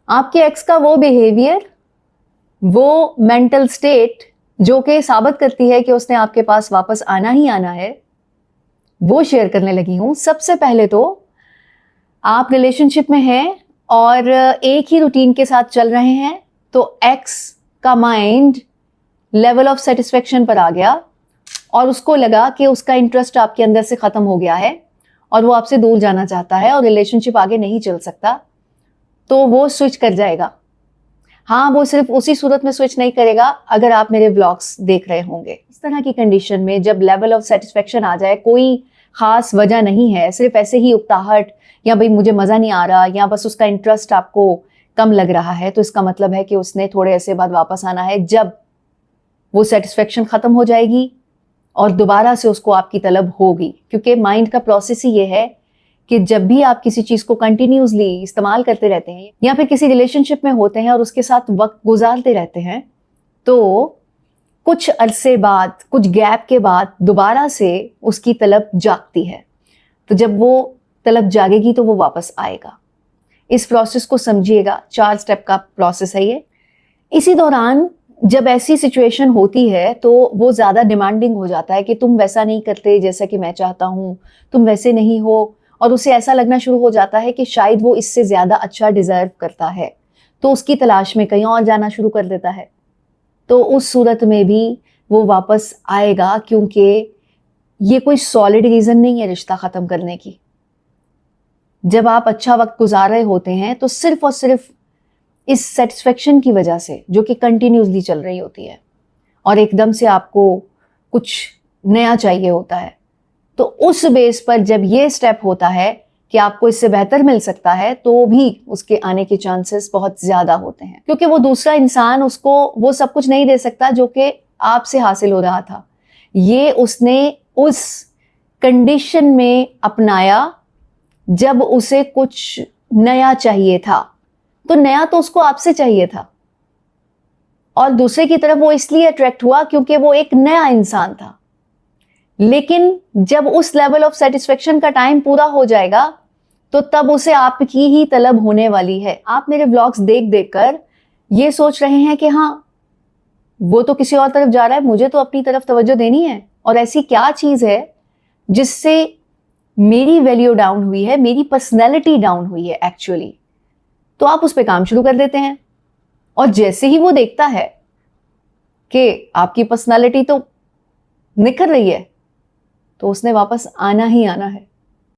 आपके एक्स का वो बिहेवियर, वो मेंटल स्टेट जो कि साबित करती है कि उसने आपके पास वापस आना ही आना है, वो शेयर करने लगी हूं। सबसे पहले तो आप रिलेशनशिप में हैं और एक ही रूटीन के साथ चल रहे हैं, तो एक्स का माइंड लेवल ऑफ सेटिस्फेक्शन पर आ गया और उसको लगा कि उसका इंटरेस्ट आपके अंदर से खत्म हो गया है और वो आपसे दूर जाना चाहता है और रिलेशनशिप आगे नहीं चल सकता, तो वो स्विच कर जाएगा। हाँ, वो सिर्फ उसी सूरत में स्विच नहीं करेगा अगर आप मेरे व्लॉग्स देख रहे होंगे। इस तरह की कंडीशन में जब लेवल ऑफ सेटिस्फेक्शन आ जाए, कोई खास वजह नहीं है, सिर्फ ऐसे ही उकताहट या भाई मुझे मजा नहीं आ रहा या बस उसका इंटरेस्ट आपको कम लग रहा है, तो इसका मतलब है कि उसने थोड़े ऐसे बाद वापस आना है। जब वो सेटिस्फेक्शन खत्म हो जाएगी और दोबारा से उसको आपकी तलब होगी, क्योंकि माइंड का प्रोसेस ही ये है कि जब भी आप किसी चीज को कंटिन्यूसली इस्तेमाल करते रहते हैं या फिर किसी रिलेशनशिप में होते हैं और उसके साथ वक्त गुजारते रहते हैं, तो कुछ अरसे बाद, कुछ गैप के बाद दोबारा से उसकी तलब जागती है। तो जब वो तलब जागेगी तो वो वापस आएगा। इस प्रोसेस को समझिएगा, 4 स्टेप का प्रोसेस है ये। इसी दौरान जब ऐसी सिचुएशन होती है तो वो ज्यादा डिमांडिंग हो जाता है कि तुम वैसा नहीं करते जैसा कि मैं चाहता हूं, तुम वैसे नहीं हो, और उसे ऐसा लगना शुरू हो जाता है कि शायद वो इससे ज्यादा अच्छा डिजर्व करता है, तो उसकी तलाश में कहीं और जाना शुरू कर देता है। तो उस सूरत में भी वो वापस आएगा, क्योंकि ये कोई सॉलिड रीजन नहीं है रिश्ता खत्म करने की। जब आप अच्छा वक्त गुजार रहे होते हैं तो सिर्फ और सिर्फ इस सेटिस्फेक्शन की वजह से, जो कि कंटिन्यूसली चल रही होती है, और एकदम से आपको कुछ नया चाहिए होता है, तो उस बेस पर जब ये स्टेप होता है कि आपको इससे बेहतर मिल सकता है, तो भी उसके आने के चांसेस बहुत ज्यादा होते हैं, क्योंकि वो दूसरा इंसान उसको वो सब कुछ नहीं दे सकता जो कि आपसे हासिल हो रहा था। ये उसने उस कंडीशन में अपनाया जब उसे कुछ नया चाहिए था, तो नया तो उसको आपसे चाहिए था, और दूसरे की तरफ वो इसलिए अट्रैक्ट हुआ क्योंकि वो एक नया इंसान था। लेकिन जब उस लेवल ऑफ सेटिस्फेक्शन का टाइम पूरा हो जाएगा तो तब उसे आपकी ही तलब होने वाली है। आप मेरे व्लॉग्स देख देख कर ये सोच रहे हैं कि हाँ, वो तो किसी और तरफ जा रहा है, मुझे तो अपनी तरफ तवज्जो देनी है। और ऐसी क्या चीज है जिससे मेरी वैल्यू डाउन हुई है, मेरी पर्सनैलिटी डाउन हुई है एक्चुअली, तो आप उस पर काम शुरू कर देते हैं। और जैसे ही वो देखता है कि आपकी पर्सनैलिटी तो निखर रही है, तो उसने वापस आना ही आना है।